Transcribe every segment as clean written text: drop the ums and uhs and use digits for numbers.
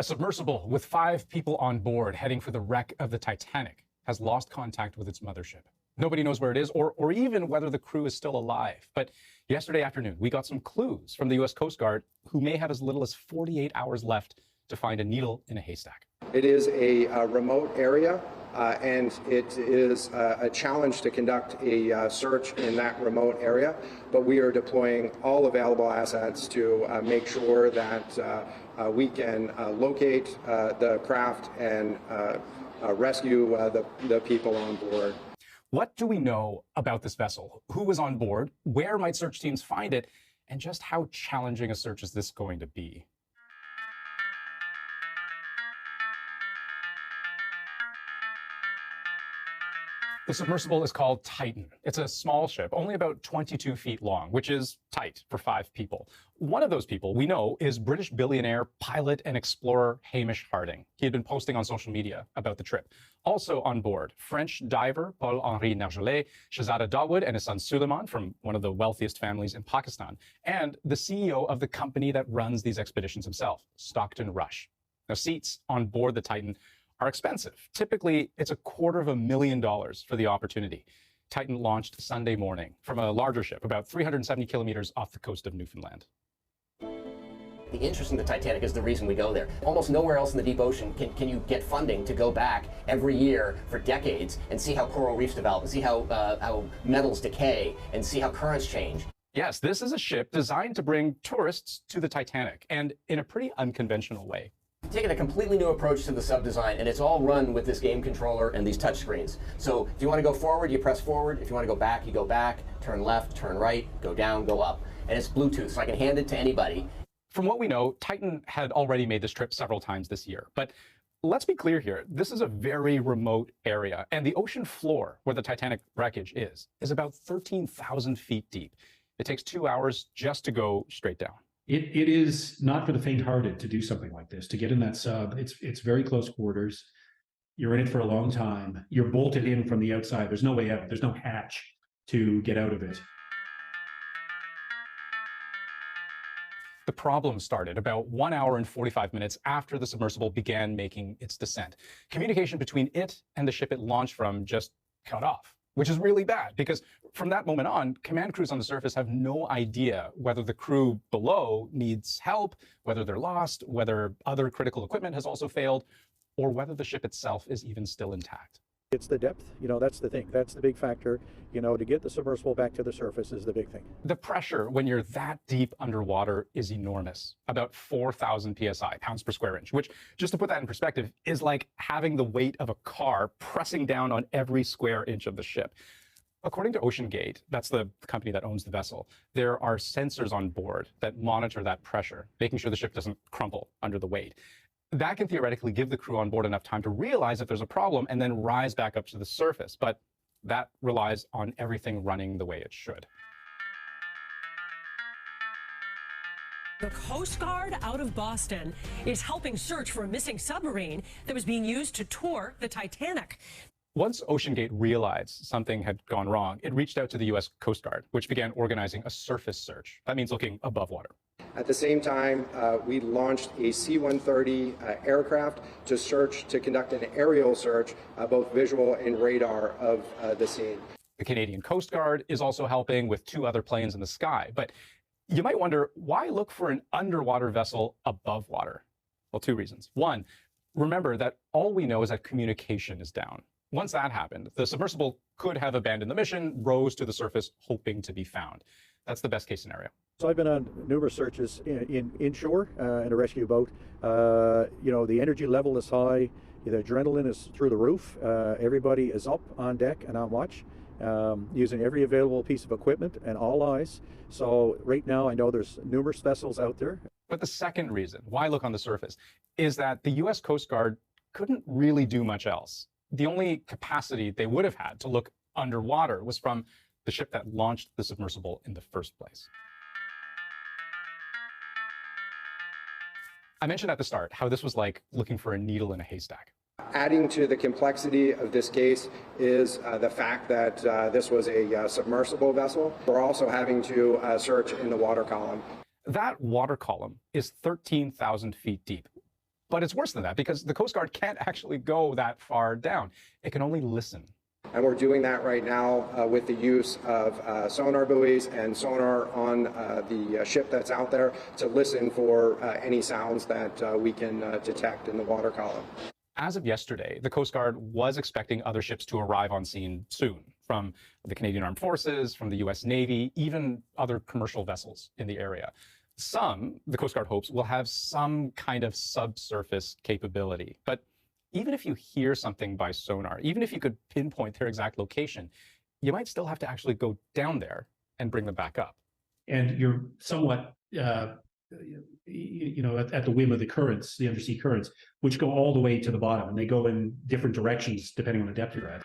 A submersible with 5 people on board heading for the wreck of the Titanic has lost contact with its mothership. Nobody knows where it is or even whether the crew is still alive. But yesterday afternoon, we got some clues from the U.S. Coast Guard, who may have as little as 48 hours left to find a needle in a haystack. It is a remote area, and it is a challenge to conduct a search in that remote area, but we are deploying all available assets to make sure that we can locate the craft and rescue the people on board. What do we know about this vessel? Who was on board? Where might search teams find it? And just how challenging a search is this going to be? The submersible is called Titan. It's a small ship, only about 22 feet long, which is tight for 5 people. One of those people we know is British billionaire, pilot, and explorer Hamish. He had been posting on social media about the trip. Also on board, French diver Paul-Henri Nargeolet, Shazada Dawood and his son Suleiman from one of the wealthiest families in Pakistan, and the CEO of the company that runs these expeditions himself, Stockton. Now, seats on board the Titan are expensive. Typically, it's $250,000 for the opportunity. Titan launched Sunday morning from a larger ship, about 370 kilometers off the coast of Newfoundland. The interest in the Titanic is the reason we go there. Almost nowhere else in the deep ocean can you get funding to go back every year for decades and see how coral reefs develop, and see how metals decay, and see how currents change. Yes, this is a ship designed to bring tourists to the Titanic, and in a pretty unconventional way. Taking a completely new approach to the sub design, and it's all run with this game controller and these touch screens. So if you want to go forward, you press forward. If you want to go back, you go back. Turn left, turn right, go down, go up. And it's Bluetooth, so I can hand it to anybody. From what we know, Titan had already made this trip several times this year. But let's be clear here. This is a very remote area, and the ocean floor where the Titanic wreckage is about 13,000 feet deep. It takes 2 hours just to go straight down. It is not for the faint-hearted to do something like this, to get in that sub. It's very close quarters. You're in it for a long time. You're bolted in from the outside. There's no way out. There's no hatch to get out of it. The problem started about 1 hour and 45 minutes after the submersible began making its descent. Communication between it and the ship it launched from just cut off, which is really bad because from that moment on, command crews on the surface have no idea whether the crew below needs help, whether they're lost, whether other critical equipment has also failed, or whether the ship itself is even still intact. It's the depth, that's the thing. That's the big factor. To get the submersible back to the surface is the big thing. The pressure when you're that deep underwater is enormous, about 4,000 psi, pounds per square inch, which, just to put that in perspective, is like having the weight of a car pressing down on every square inch of the ship. According to oceangate, that's the company that owns the vessel, there are sensors on board that monitor that pressure, making sure the ship doesn't crumple under the weight. That can theoretically give the crew on board enough time to realize if there's a problem and then rise back up to the surface. But that relies on everything running the way it should. The Coast Guard out of Boston is helping search for a missing submarine that was being used to tour the Titanic. Once oceangate realized something had gone wrong, it reached out to the U.S. Coast Guard, which began organizing a surface search. That means looking above water. At the same time, we launched a C-130 aircraft to conduct an aerial search, both visual and radar, of the scene. The Canadian Coast Guard is also helping with 2 other planes in the sky. But you might wonder, why look for an underwater vessel above water? Well, 2 reasons. One, remember that all we know is that communication is down. Once that happened, the submersible could have abandoned the mission, rose to the surface, hoping to be found. That's the best case scenario. So I've been on numerous searches inshore in a rescue boat. The energy level is high. The adrenaline is through the roof. Everybody is up on deck and on watch, using every available piece of equipment and all eyes. So right now I know there's numerous vessels out there. But the second reason why look on the surface is that the U.S. Coast Guard couldn't really do much else. The only capacity they would have had to look underwater was from the ship that launched the submersible in the first place. I mentioned at the start how this was like looking for a needle in a haystack. Adding to the complexity of this case is the fact that this was a submersible vessel. We're also having to search in the water column. That water column is 13,000 feet deep. But it's worse than that because the Coast Guard can't actually go that far down. It can only listen. And we're doing that right now with the use of sonar buoys and sonar on the ship that's out there to listen for any sounds that we can detect in the water column. As of yesterday, the Coast Guard was expecting other ships to arrive on scene soon, from the Canadian Armed Forces, from the U.S. Navy, even other commercial vessels in the area. Some, the Coast Guard hopes, will have some kind of subsurface capability. But even if you hear something by sonar, even if you could pinpoint their exact location, you might still have to actually go down there and bring them back up. And you're somewhat, at the whim of the currents, the undersea currents, which go all the way to the bottom, and they go in different directions depending on the depth you're at.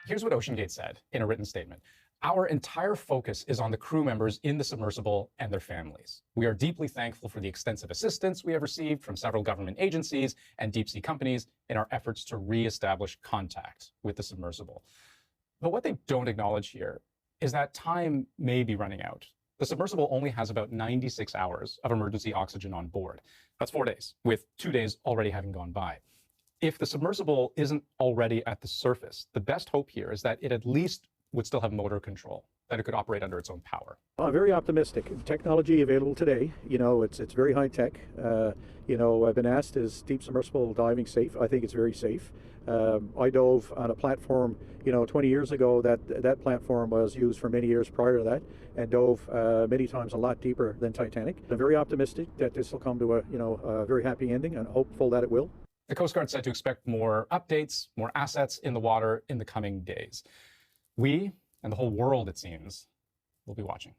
Here's what OceanGate said in a written statement. Our entire focus is on the crew members in the submersible and their families. We are deeply thankful for the extensive assistance we have received from several government agencies and deep sea companies in our efforts to reestablish contact with the submersible. But what they don't acknowledge here is that time may be running out. The submersible only has about 96 hours of emergency oxygen on board. That's 4 days, with 2 days already having gone by. If the submersible isn't already at the surface, the best hope here is that it at least would still have motor control, that it could operate under its own power. I'm very optimistic. Technology available today, it's very high tech. I've been asked, is deep submersible diving safe? I think it's very safe. I dove on a platform, 20 years ago. That platform was used for many years prior to that, and dove many times a lot deeper than Titanic. I'm very optimistic that this will come to a very happy ending, and hopeful that it will. The Coast Guard said to expect more updates, more assets in the water in the coming days. We, and the whole world, it seems, will be watching.